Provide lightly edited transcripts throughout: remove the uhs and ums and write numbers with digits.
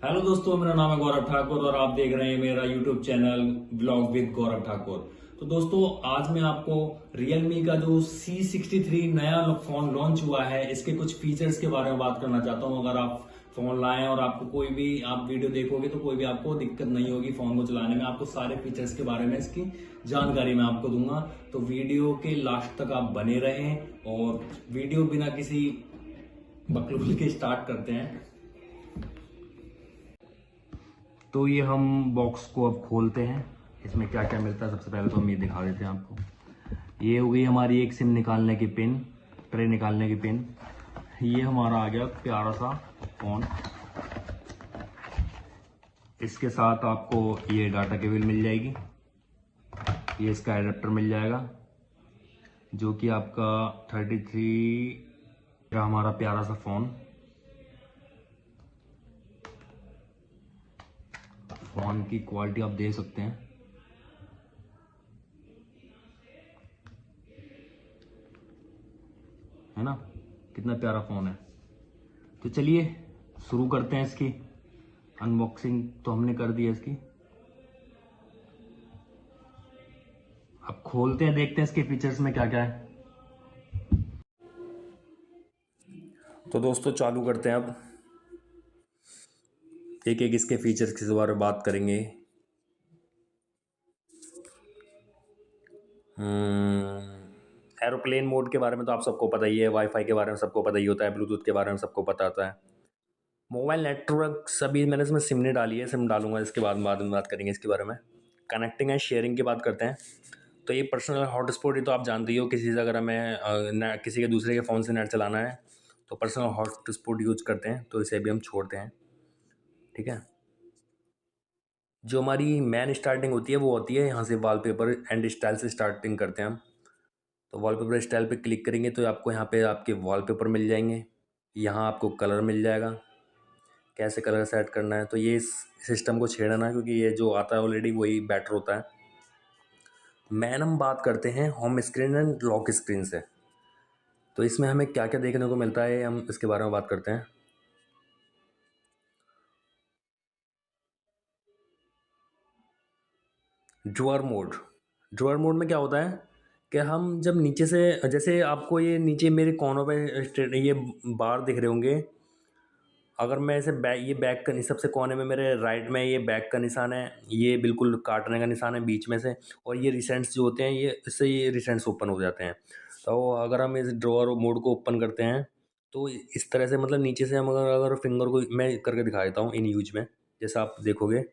Hello दोस्तों, मेरा नाम है गौरव ठाकुर और आप देख रहे हैं मेरा यूट्यूब चैनल ब्लॉग विद गौरव ठाकुर। तो दोस्तों, आज मैं आपको Realme का जो C63 नया फोन लॉन्च हुआ है, इसके कुछ फीचर्स के बारे में बात करना चाहता हूं। अगर आप फोन लाएं और आपको कोई भी आप वीडियो देखोगे तो कोई भी आपको दिक्कत नहीं होगी फोन को चलाने में। आपको सारे फीचर्स के बारे में इसकी जानकारी मैं आपको दूंगा, तो वीडियो के लास्ट तक आप बने रहें। और वीडियो बिना किसी बकलोल के स्टार्ट करते हैं। तो ये हम बॉक्स को अब खोलते हैं, इसमें क्या क्या मिलता है। सबसे पहले तो हम ये दिखा देते हैं आपको। ये हो गई हमारी एक सिम निकालने की पिन, ट्रे निकालने की पिन। ये हमारा आ गया प्यारा सा फोन। इसके साथ आपको ये डाटा केबल मिल जाएगी, ये इसका एडेप्टर मिल जाएगा, जो कि आपका 33 का हमारा प्यारा सा फोन। फोन की क्वालिटी आप देख सकते हैं, है ना, कितना प्यारा फोन है। तो चलिए शुरू करते हैं इसकी अनबॉक्सिंग। तो हमने कर दी है इसकी, अब खोलते हैं, देखते हैं इसके फीचर्स में क्या क्या है। तो दोस्तों चालू करते हैं। अब एक एक इसके फीचर्स के बारे में बात करेंगे। एरोप्लेन मोड के बारे में तो आप सबको पता ही है, वाईफाई के बारे में सबको पता ही होता है, ब्लूटूथ के बारे में सबको पता होता है। मोबाइल नेटवर्क सभी मैंने इसमें सिम नहीं डाली है, सिम डालूंगा इसके बाद में बात करेंगे इसके बारे में। कनेक्टिंग एंड शेयरिंग की बात करते हैं। तो ये पर्सनल हॉटस्पॉट, ये तो आप जानते ही हो, किसी से अगर हमें किसी के दूसरे के फ़ोन से नेट चलाना है तो पर्सनल हॉटस्पॉट यूज करते हैं, तो इसे भी हम छोड़ते हैं। ठीक है। जो हमारी मैन स्टार्टिंग होती है वो होती है यहाँ से, वॉलपेपर एंड स्टाइल से स्टार्टिंग करते हैं हम। तो वॉलपेपर स्टाइल पे क्लिक करेंगे तो आपको यहाँ पे आपके वॉलपेपर मिल जाएंगे। यहाँ आपको कलर मिल जाएगा, कैसे कलर सेट करना है। तो ये इस सिस्टम को छेड़ना, क्योंकि ये जो आता है ऑलरेडी वही बेटर होता है। मैन हम बात करते हैं home screen and lock screen से। तो इसमें हमें क्या क्या देखने को मिलता है, हम इसके बारे में बात करते हैं। Drawer mode. ड्रॉअर मोड में क्या होता है कि हम जब नीचे से, जैसे आपको ये नीचे मेरे कोनों पे ये बार दिख रहे होंगे। अगर मैं इसे ये बैक का, सबसे कोने में मेरे राइट में ये बैक का निशान है, ये बिल्कुल काटने का निशान है बीच में से। और ये रिसेंट्स जो होते हैं, ये इससे ये रिसेंट्स ओपन हो जाते हैं। तो अगर हम इस ड्रॉअर मोड को ओपन करते हैं तो इस तरह से, मतलब नीचे से हम अगर अगर फिंगर को मैं करके दिखा देता हूँ इन यूज में, जैसा आप देखोगे।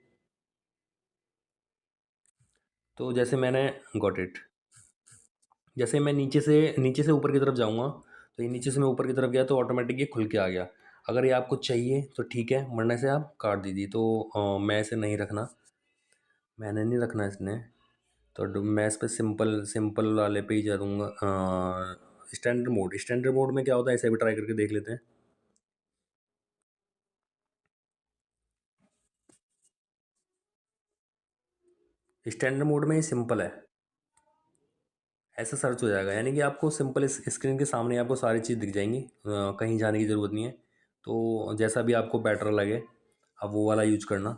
तो जैसे मैंने गॉट इट, जैसे मैं नीचे से ऊपर की तरफ जाऊँगा, तो ये नीचे से मैं ऊपर की तरफ गया तो ऑटोमेटिक ये खुल के आ गया। अगर ये आपको चाहिए तो ठीक है, वरना से आप काट दीजिए। तो मैं इसे नहीं रखना, मैंने नहीं रखना इसने। तो मैं इस पे सिंपल सिंपल वाले पे ही जा दूँगा। स्टैंडर्ड मोड में क्या होता है, इसे भी ट्राई करके देख लेते हैं। स्टैंडर्ड मोड में ये सिंपल है, ऐसा सर्च हो जाएगा, यानी कि आपको सिंपल इस स्क्रीन के सामने आपको सारी चीज़ दिख जाएंगी, कहीं जाने की ज़रूरत नहीं है। तो जैसा भी आपको बेटर लगे आप वो वाला यूज करना।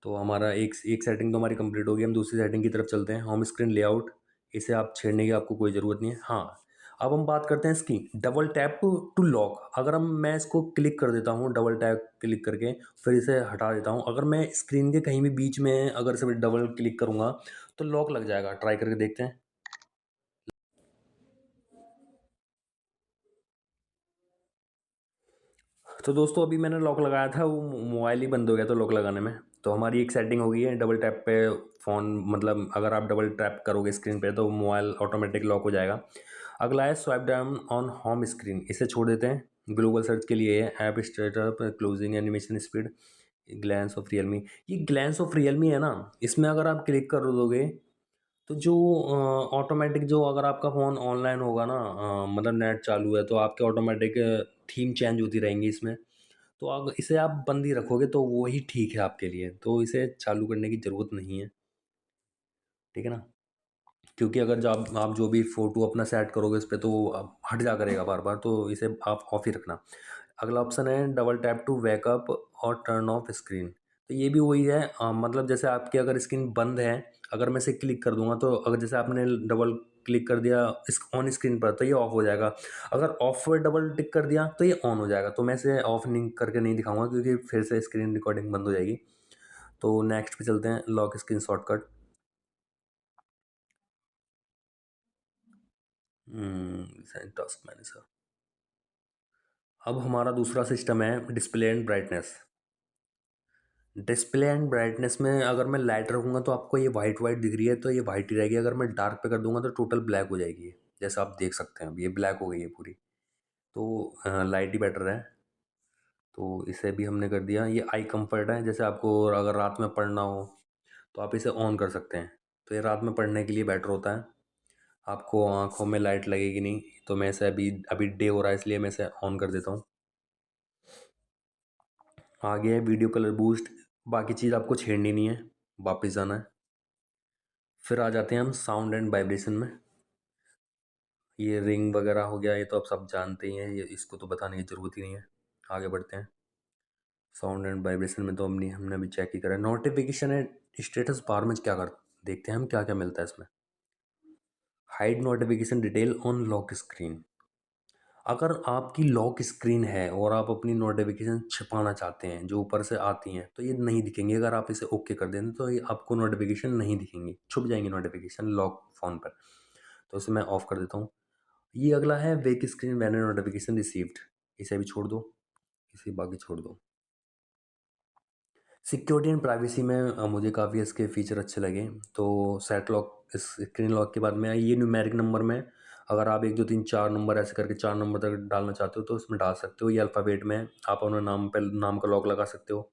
तो हमारा एक एक सेटिंग तो हमारी कंप्लीट होगी, हम दूसरी सेटिंग की तरफ चलते हैं। होम स्क्रीन लेआउट, इसे आप छेड़ने की आपको कोई ज़रूरत नहीं है। हाँ, अब हम बात करते हैं इसकी डबल टैप टू लॉक। अगर मैं इसको क्लिक कर देता हूँ, डबल टैप क्लिक करके फिर इसे हटा देता हूँ, अगर मैं स्क्रीन के कहीं भी बीच में अगर इसे डबल क्लिक करूँगा तो लॉक लग जाएगा। ट्राई करके देखते हैं। तो दोस्तों अभी मैंने लॉक लगाया था, वो मोबाइल ही बंद हो गया था लॉक लगाने में। तो हमारी एक सेटिंग हो गई है, डबल टैप पे फ़ोन, मतलब अगर आप डबल टैप करोगे स्क्रीन पे तो मोबाइल ऑटोमेटिक लॉक हो जाएगा। अगला है swipe down on home screen, इसे छोड़ देते हैं। ग्लोबल सर्च के लिए है app startup, closing, animation speed, glance of Realme. ये ग्लैंस ऑफ रियलमी है ना, इसमें अगर आप क्लिक कर दोगे तो जो ऑटोमेटिक, जो अगर आपका फ़ोन ऑनलाइन होगा ना, मतलब नेट चालू है, तो आपके ऑटोमेटिक थीम चेंज होती रहेंगी इसमें। तो अगर इसे आप बंद ही रखोगे तो वो ही ठीक है आपके लिए, तो इसे चालू करने की ज़रूरत नहीं है। ठीक है ना, क्योंकि अगर जब आप जो भी फ़ोटो अपना सेट करोगे इस पे तो वो अब हट जा करेगा बार बार, तो इसे आप ऑफ ही रखना। अगला ऑप्शन है डबल टैप टू वेकअप और टर्न ऑफ स्क्रीन। तो ये भी वही है, मतलब जैसे आपकी अगर स्क्रीन बंद है, अगर मैं इसे क्लिक कर दूंगा तो अगर जैसे आपने डबल क्लिक कर दिया इस ऑन स्क्रीन पर तो ये ऑफ हो जाएगा, अगर ऑफ पर डबल टिक कर दिया तो ये ऑन हो जाएगा। तो मैं इसे ऑफ नहीं करके नहीं दिखाऊंगा क्योंकि फिर से स्क्रीन रिकॉर्डिंग बंद हो जाएगी। तो नेक्स्ट पे चलते हैं, lock screen shortcut. Task manager. अब हमारा दूसरा सिस्टम है display and brightness. Display and brightness में अगर मैं लाइट रखूँगा तो आपको ये वाइट वाइट दिख रही है, तो ये वाइट ही रहेगी। अगर मैं डार्क पे कर दूंगा तो टोटल ब्लैक हो जाएगी ये। जैसा आप देख सकते हैं अब ये ब्लैक हो गई है पूरी। तो लाइट ही बेटर है। तो इसे भी हमने कर दिया। ये आई कंफर्ट है, जैसे आपको अगर रात में पढ़ना हो तो आप इसे ऑन कर सकते हैं। तो ये रात में पढ़ने के लिए बेटर होता है, आपको आँखों में लाइट लगेगी नहीं। तो मैं इसे अभी अभी डे हो रहा है इसलिए मैं इसे ऑन कर देता हूँ। आगे है वीडियो कलर बूस्ट। बाकी चीज़ आपको छेड़नी नहीं है, वापस जाना है। फिर आ जाते हैं हम साउंड एंड वाइब्रेशन में। ये रिंग वगैरह हो गया, ये तो आप सब जानते ही हैं, ये इसको तो बताने की ज़रूरत ही नहीं है। आगे बढ़ते हैं। साउंड एंड वाइब्रेशन में तो हमने अभी चेक ही करा। नोटिफिकेशन है स्टेटस बार में क्या कर देखते हैं हम क्या क्या मिलता है इसमें। Hide notification detail on lock screen. अगर आपकी लॉक स्क्रीन है और आप अपनी नोटिफिकेशन छिपाना चाहते हैं जो ऊपर से आती हैं तो ये नहीं दिखेंगी। अगर आप इसे ओके कर दें तो ये आपको नोटिफिकेशन नहीं दिखेंगी, छुप जाएंगी नोटिफिकेशन लॉक फ़ोन पर। तो इसे मैं ऑफ़ कर देता हूँ। ये अगला है वेक स्क्रीन बैनर नोटिफिकेशन रिसीव्ड। इसे भी छोड़ दो, इसे बाकी छोड़ दो। सिक्योरिटी एंड प्राइवेसी में मुझे काफ़ी इसके फ़ीचर अच्छे लगे। तो सेट लॉक, इस स्क्रीन लॉक के बाद में ये न्यूमेरिक नंबर में अगर आप 1 2 3 4 नंबर ऐसे करके 4 नंबर तक डालना चाहते हो तो उसमें डाल सकते हो। ये अल्फ़ाबेट में आप अपने नाम पे नाम का लॉक लगा सकते हो।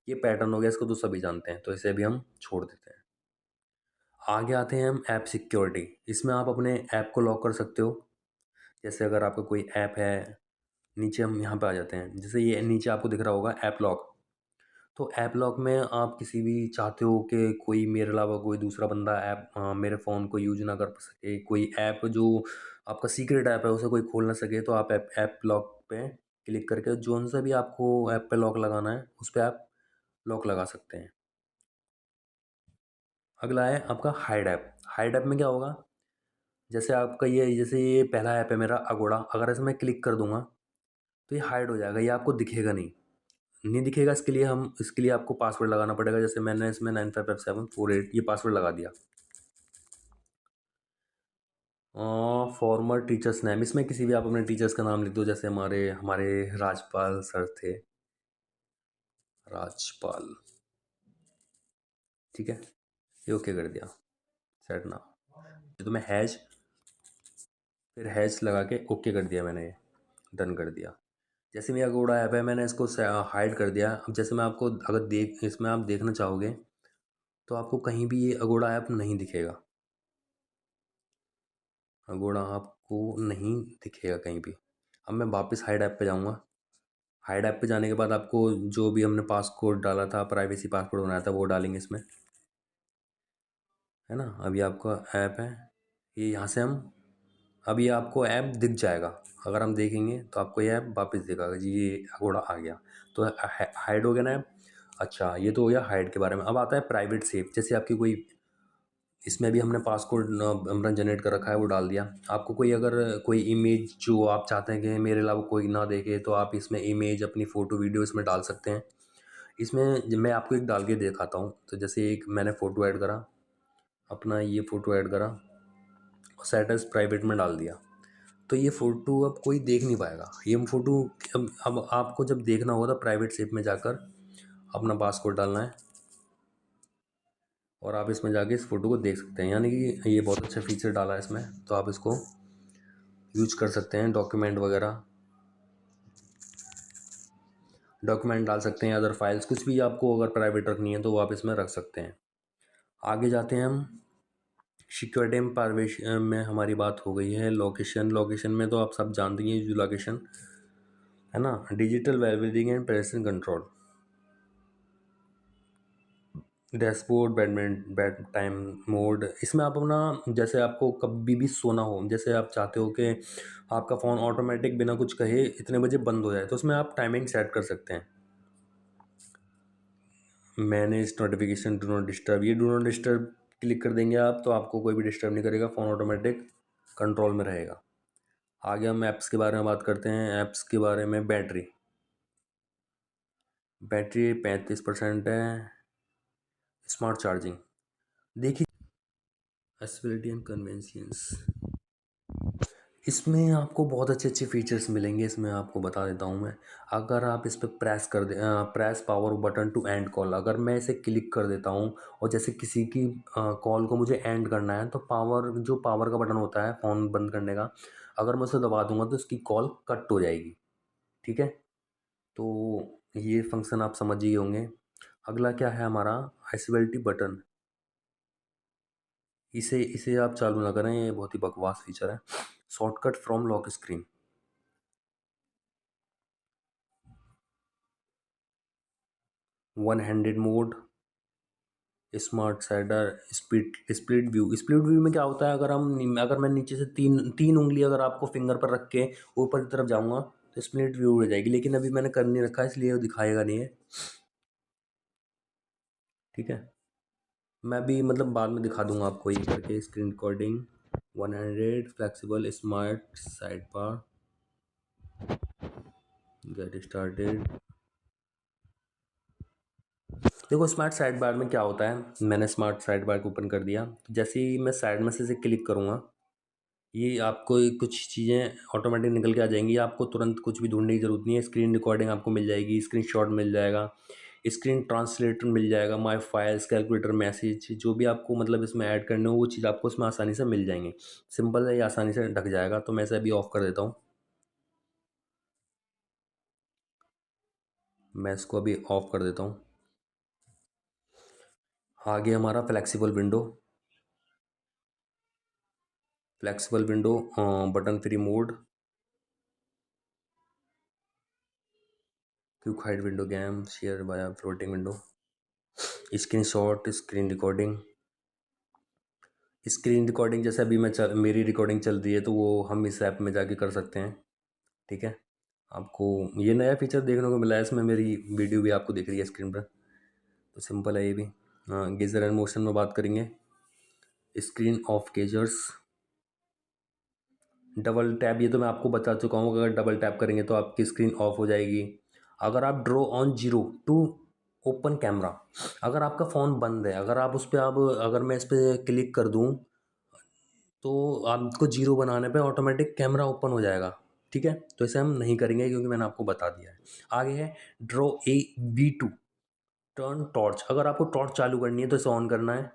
ये पैटर्न हो गया, इसको तो सभी जानते हैं, तो इसे भी हम छोड़ देते हैं। आगे आते हैं हम ऐप सिक्योरिटी। इसमें आप अपने ऐप को लॉक कर सकते हो। जैसे अगर आपका कोई ऐप है, नीचे हम यहाँ पे आ जाते हैं। जैसे ये नीचे आपको दिख रहा होगा ऐप लॉक। तो ऐप लॉक में आप किसी भी चाहते हो कि कोई मेरे अलावा कोई दूसरा बंदा ऐप मेरे फ़ोन को यूज ना कर सके, कोई ऐप जो आपका सीक्रेट ऐप है उसे कोई खोल ना सके, तो आप ऐप लॉक पे क्लिक करके जोन सा भी आपको ऐप पे लॉक लगाना है उस पे आप लॉक लगा सकते हैं। अगला है आपका हाइड ऐप। हाइड ऐप में क्या होगा, जैसे आपका ये पहला ऐप है मेरा अगोड़ा, अगर इसे मैं क्लिक कर दूंगा तो ये हाइड हो जाएगा, ये आपको दिखेगा नहीं। नहीं दिखेगा, इसके लिए आपको पासवर्ड लगाना पड़ेगा। जैसे मैंने इसमें 955748 ये पासवर्ड लगा दिया। फॉर्मर टीचर्स नेम, इसमें किसी भी आप अपने टीचर्स का नाम लिख दो। जैसे हमारे हमारे राजपाल सर थे, राजपाल, ठीक है, ये ओके कर दिया। सेट ना, तो मैं हैश, फिर हैश लगा के ओके कर दिया मैंने, डन कर दिया। जैसे मेरा अगोड़ा ऐप है मैंने इसको हाइड कर दिया। अब जैसे मैं आपको अगर इसमें आप देखना चाहोगे तो आपको कहीं भी ये अगोड़ा ऐप नहीं दिखेगा। अगोड़ा आपको नहीं दिखेगा कहीं भी। अब मैं वापस हाइड ऐप पे जाऊँगा। हाइड ऐप पे जाने के बाद आपको जो भी हमने पासकोड डाला था, प्राइवेसी पासवर्ड बनाया था, वो डालेंगे इसमें, है ना। अभी आपका ऐप है, ये यहाँ से हम, अब ये आपको ऐप दिख जाएगा। अगर हम देखेंगे तो आपको ये ऐप वापस दिखाएगा जी, ये अगोड़ा आ गया। तो हाइड हो गया ना ऐप। अच्छा, ये तो हो गया हाइड के बारे में। अब आता है प्राइवेट सेव। जैसे आपकी कोई, इसमें भी हमने पासकोड हमने जनरेट कर रखा है, वो डाल दिया। आपको कोई अगर कोई इमेज जो आप चाहते हैं कि मेरे अलावा कोई ना देखे, तो आप इसमें इमेज अपनी फ़ोटो वीडियो इसमें डाल सकते हैं। इसमें मैं आपको एक डाल के दिखाता हूँ। तो जैसे एक मैंने फ़ोटो ऐड करा, अपना ये फ़ोटो ऐड करा और स्टेटस प्राइवेट में डाल दिया। तो ये फ़ोटो अब कोई देख नहीं पाएगा। ये फ़ोटो अब आपको जब देखना होगा तो प्राइवेट सेव में जाकर अपना पासकोड डालना है और आप इसमें जाके इस फ़ोटो को देख सकते हैं। यानी कि ये बहुत अच्छा फ़ीचर डाला है इसमें, तो आप इसको यूज कर सकते हैं। डॉक्यूमेंट डाल सकते हैं, अदर फाइल्स कुछ भी आपको अगर प्राइवेट रखनी है तो वो आप इसमें रख सकते हैं। आगे जाते हैं हम सिक्योरिटी एंड प्राइवेसी में। हमारी बात हो गई है लोकेशन में तो आप सब जानते हैं जो लोकेशन है ना, digital wellbeing and parent control. Dashboard, bed time mode, इसमें आप अपना जैसे आपको कभी भी सोना हो, जैसे आप चाहते हो कि आपका फ़ोन ऑटोमेटिक बिना कुछ कहे इतने बजे बंद हो जाए, तो उसमें आप टाइमिंग सेट कर सकते हैं। Manage notification, do not disturb, ये डू नॉट डिस्टर्ब क्लिक कर देंगे आप तो आपको कोई भी डिस्टर्ब नहीं करेगा, फ़ोन ऑटोमेटिक कंट्रोल में रहेगा। आगे हम ऐप्स के बारे में बात करते हैं। ऐप्स के बारे में बैटरी 35% है। स्मार्ट चार्जिंग देखिए, एक्सेसिबिलिटी एंड कन्वीनियंस, इसमें आपको बहुत अच्छे फीचर्स मिलेंगे। इसमें आपको बता देता हूँ मैं। अगर आप इस पे press power button to end call, अगर मैं इसे क्लिक कर देता हूँ और जैसे किसी की कॉल को मुझे एंड करना है, तो पावर का बटन होता है फ़ोन बंद करने का, अगर मैं उसे दबा दूंगा तो उसकी कॉल कट हो जाएगी। ठीक है, तो ये फंक्शन आप समझ ही होंगे। अगला क्या है हमारा, एक्सेसिबिलिटी बटन। इसे इसे आप चालू ना करें, ये बहुत ही बकवास फीचर है। Shortcut from lock screen, one handed mode, smart cider, split view में क्या होता है, अगर मैं नीचे से तीन तीन उंगली अगर आपको फिंगर पर रख के ऊपर की तरफ जाऊंगा तो स्प्लिट व्यू हो जाएगी, लेकिन अभी मैंने कर नहीं रखा है इसलिए वो दिखाएगा नहीं है। ठीक है, मैं भी मतलब बाद में दिखा दूंगा आपको ये करके। Screen recording 100, flexible smart side bar, get started. देखो, स्मार्ट साइड बार में क्या होता है, मैंने स्मार्ट साइड बार को ओपन कर दिया, जैसे ही मैं साइड में से इसे क्लिक करूँगा, ये आपको कुछ चीज़ें ऑटोमेटिक निकल के आ जाएंगी, आपको तुरंत कुछ भी ढूंढने की ज़रूरत नहीं है। स्क्रीन रिकॉर्डिंग आपको मिल जाएगी, स्क्रीन शॉट मिल जाएगा, स्क्रीन ट्रांसलेटर मिल जाएगा, माई फाइल्स, कैलकुलेटर, मैसेज, जो भी आपको मतलब इसमें ऐड करने हो वो चीज़ आपको इसमें आसानी से मिल जाएंगे। सिंपल है, ये आसानी से ढक जाएगा। तो मैं इसे अभी ऑफ़ कर देता हूँ, मैं इसको अभी ऑफ़ कर देता हूँ। आगे हमारा flexible window, button free mode, quick hide window, game share by floating window, screenshot, screen recording जैसे अभी मेरी रिकॉर्डिंग चल रही है तो वो हम इस ऐप में जाके कर सकते हैं। ठीक है, आपको ये नया फीचर देखने को मिला है इसमें, मेरी वीडियो भी आपको दिख रही है स्क्रीन पर, तो सिंपल है ये भी। गेजर एंड मोशन में बात करेंगे, screen of gazers, double tap, ये तो मैं आपको बता चुका हूँ, अगर डबल टैप करेंगे तो आपकी स्क्रीन ऑफ हो जाएगी। अगर आप draw on zero to open camera, अगर आपका फ़ोन बंद है, अगर आप उस पर अब अगर मैं इस पर क्लिक कर दूँ तो आपको जीरो बनाने पे ऑटोमेटिक कैमरा ओपन हो जाएगा। ठीक है, तो इसे हम नहीं करेंगे क्योंकि मैंने आपको बता दिया है। आगे है draw a V2, turn torch, अगर आपको टॉर्च चालू करनी है तो इसे ऑन करना है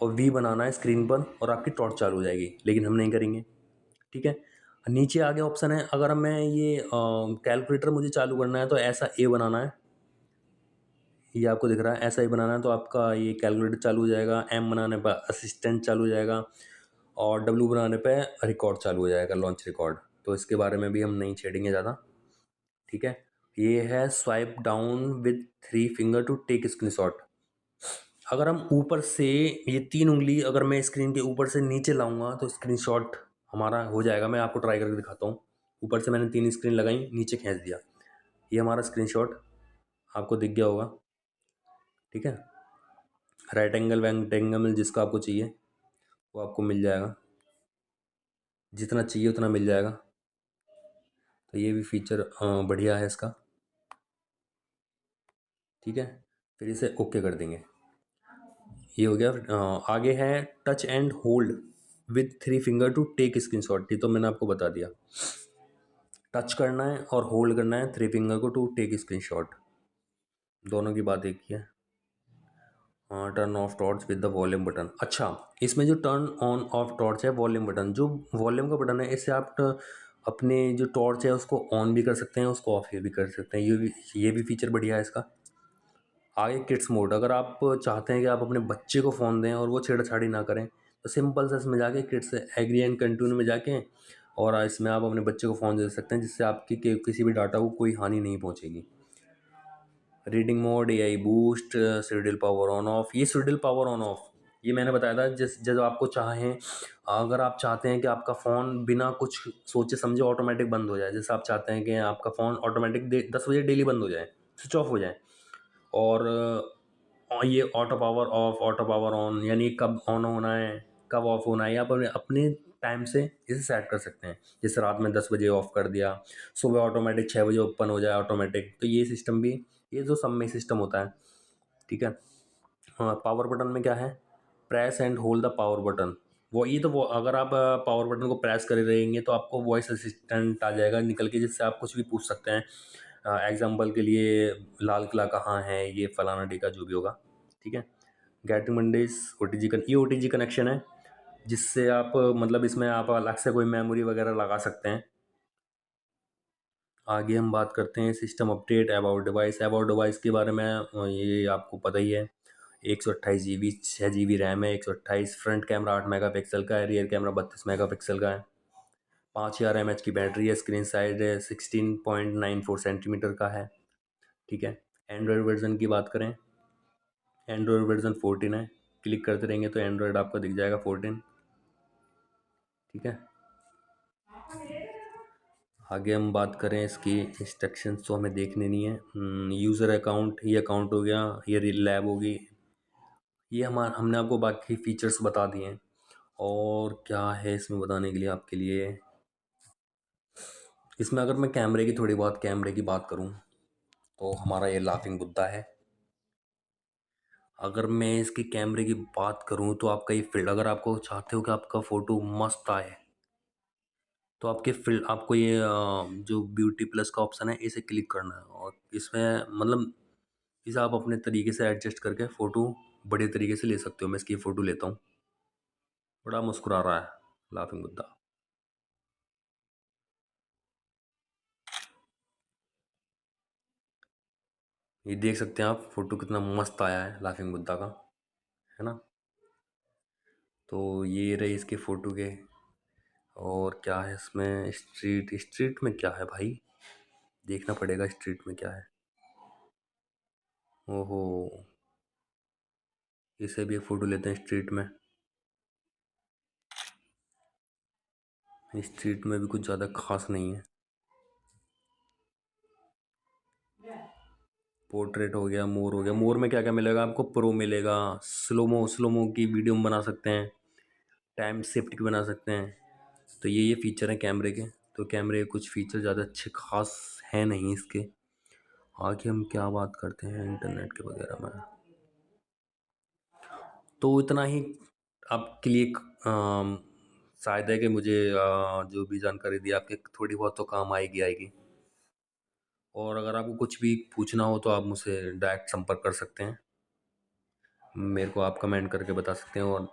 और वी बनाना है स्क्रीन पर और आपकी टॉर्च चालू हो जाएगी, लेकिन हम नहीं करेंगे। ठीक है, नीचे आगे ऑप्शन है, अगर मैं ये कैलकुलेटर मुझे चालू करना है तो ऐसा ए बनाना है, ये आपको दिख रहा है, ऐसा ही बनाना है तो आपका ये कैलकुलेटर चालू हो जाएगा। एम बनाने पर असिस्टेंट चालू हो जाएगा और डब्ल्यू बनाने पे रिकॉर्ड चालू हो जाएगा, लॉन्च रिकॉर्ड। तो इसके बारे में भी हम नहीं छेड़ेंगे ज़्यादा। ठीक है, ये है swipe down with three finger to take screenshot, अगर हम ऊपर से ये तीन उंगली अगर मैं स्क्रीन के ऊपर से नीचे लाऊंगा तो स्क्रीनशॉट हमारा हो जाएगा। मैं आपको ट्राई करके दिखाता हूँ। ऊपर से मैंने तीन स्क्रीन लगाई, नीचे खींच दिया, ये हमारा स्क्रीनशॉट आपको दिख गया होगा। ठीक है, राइट एंगल वैंगल जिसका आपको चाहिए वो आपको मिल जाएगा, जितना चाहिए उतना मिल जाएगा। तो ये भी फीचर बढ़िया है इसका। ठीक है, फिर इसे ओके कर देंगे, ये हो गया। आगे है touch and hold with three finger to take screenshot, ये तो मैंने आपको बता दिया। टच करना है और होल्ड करना है थ्री फिंगर को टू टेक स्क्रीनशॉट, दोनों की बात एक ही है। Turn off torch with the volume button, अच्छा, इसमें जो टर्न ऑन ऑफ टॉर्च है वॉल्यूम बटन, जो वॉल्यूम का बटन है, इससे आप अपने जो टॉर्च है उसको ऑन भी कर सकते हैं, उसको ऑफ भी कर सकते हैं। ये भी फीचर बढ़िया है इसका। आगे किड्स मोड, अगर आप चाहते हैं कि आप अपने बच्चे को फ़ोन दें और वो छेड़छाड़ी ना करें तो सिंपल सा इसमें जाके किड्स एग्री एंड कंटिन्यू में जाके और इसमें आप अपने बच्चे को फ़ोन दे सकते हैं, जिससे आपकी किसी भी डाटा को कोई हानि नहीं पहुंचेगी। Reading mode, AI boost, schedule power on off. ये शेड्यूल पावर ऑन ऑफ ये मैंने बताया था, जब आपको चाहें, अगर आप चाहते हैं कि आपका फ़ोन बिना कुछ सोचे समझे ऑटोमेटिक बंद हो जाए, जैसे आप चाहते हैं कि आपका फ़ोन ऑटोमेटिक 10 बजे डेली बंद हो जाए, स्विच ऑफ हो जाए, और ये auto power of, auto power on, यानी कब ऑन होना है कब ऑफ होना है, आप अपने टाइम से इसे सेट कर सकते हैं। जैसे रात में 10 बजे ऑफ कर दिया, सुबह ऑटोमेटिक 6 बजे ओपन हो जाए ऑटोमेटिक, तो ये सिस्टम भी, ये जो सब में सिस्टम होता है, ठीक है। हाँ, पावर बटन में क्या है, press and hold the power button. वो ये तो वो अगर आप पावर बटन को प्रेस करे रहेंगे तो आपको वॉइस असिस्टेंट आ जाएगा निकल के, जिससे आप कुछ भी पूछ सकते हैं। एग्जाम्पल के लिए लाल किला कहाँ है, ये फलाना टीका जो भी होगा, ठीक है। गेटिंग मंडेज ओटीजी ये ओटीजी कनेक्शन है, जिससे आप मतलब इसमें आप अलग से कोई मेमोरी वगैरह लगा सकते हैं। आगे हम बात करते हैं system update, about device. About device के बारे में ये आपको पता ही है, 128 GB 6 GB रैम है, 128, फ्रंट कैमरा 8 मेगापिक्सल का है, रियर कैमरा 32 मेगापिक्सल का है, 5000 mAh की बैटरी है, स्क्रीन साइज 16.94 सेंटीमीटर का है, ठीक है। एंड्रॉयड वर्जन की बात करें, एंड्रॉयड वर्जन 14 है, क्लिक करते रहेंगे तो एंड्रॉयड आपको दिख जाएगा 14, ठीक है। आगे हम बात करें इसकी इंस्ट्रक्शंस, तो हमें देखने नहीं है। यूज़र अकाउंट, ये अकाउंट हो गया, ये लैब होगी, ये हमने आपको बाकी फीचर्स बता दिए हैं। और क्या है इसमें बताने के लिए आपके लिए, इसमें अगर मैं कैमरे की थोड़ी बहुत कैमरे की बात करूं, तो हमारा ये लाफिंग बुद्धा है। अगर मैं इसके कैमरे की बात करूं तो आपका ये फील्ड, अगर आपको चाहते हो कि आपका फ़ोटो मस्त आए, तो आपके फील्ड आपको ये जो ब्यूटी प्लस का ऑप्शन है इसे क्लिक करना है, और इसमें मतलब इसे आप अपने तरीके से एडजस्ट करके फ़ोटो बड़े तरीके से ले सकते हो। मैं इसकी फ़ोटो लेता हूँ, बड़ा मुस्कुरा रहा है लाफिंग बुद्धा। ये देख सकते हैं आप, फ़ोटो कितना मस्त आया है लाफिंग बुद्धा का, है ना। तो ये रहे इसके फ़ोटो के। और क्या है इसमें, स्ट्रीट, स्ट्रीट में क्या है भाई, देखना पड़ेगा स्ट्रीट में क्या है। ओहो, इसे भी एक फ़ोटो लेते हैं स्ट्रीट में। स्ट्रीट में भी कुछ ज़्यादा खास नहीं है। पोर्ट्रेट हो गया, मोर हो गया। मोर में क्या क्या मिलेगा आपको, प्रो मिलेगा, स्लोमो, स्लोमो की वीडियो में बना सकते हैं, टाइम शिफ्ट की बना सकते हैं। तो ये फीचर हैं कैमरे के। तो कैमरे के कुछ फीचर ज़्यादा अच्छे खास हैं नहीं इसके। आगे हम क्या बात करते हैं इंटरनेट के वगैरह में, तो इतना ही आपके लिए शायद है कि मुझे जो भी जानकारी दी आपके थोड़ी बहुत तो काम आएगी आएगी। और अगर आपको कुछ भी पूछना हो तो आप मुझसे डायरेक्ट संपर्क कर सकते हैं, मेरे को आप कमेंट करके बता सकते हैं। और